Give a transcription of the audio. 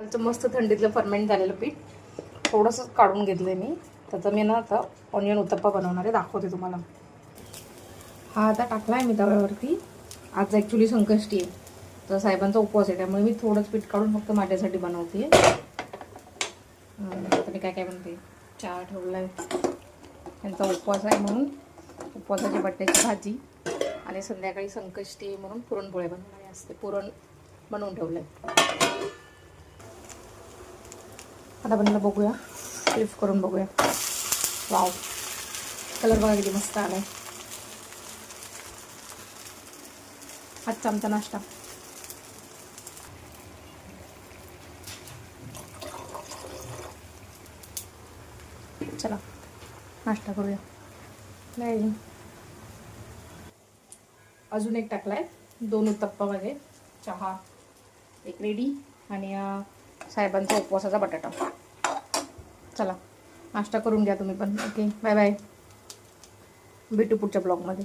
कालचं मस्त थंडीतलं फर्मेंट झालेलं पीठ थोडंसं काढून घेतलं मी. त्याचा मी ना आता ऑनियन उत्तप्पा बनवणार आहे, दाखवते तुम्हाला. हा आता टाकला आहे मी तव्यावरती. आज ॲक्च्युली संकष्टी आहे, तर साहेबांचा उपवास आहे, त्यामुळे मी थोडंच पीठ काढून फक्त माझ्यासाठी बनवते. आता मी काय काय बनते, चहा ठेवला आहे, त्यांचा उपवास आहे म्हणून उपवासाची बटाट्याची भाजी, आणि संध्याकाळी संकष्टी आहे म्हणून पुरणपोळ्या बनवणारे असते, पुरण बनवून ठेवलं आहे. आता बनला बघूया, फ्लिप करून बघूया. वाव, कलर बघा किती मस्त आलाय. आजचा आमचा नाश्ता. चला नाश्ता करूया. नाही अजून एक टाकलाय, 2 उत्तप्पा मध्ये, चहा एक रेडी, आणि साहेबांचा उपवासाचा बटाटा. चला नाश्ता करून घ्या तुम्ही पण. ओके, बाय बाय, भेटू पुढच्या ब्लॉगमध्ये.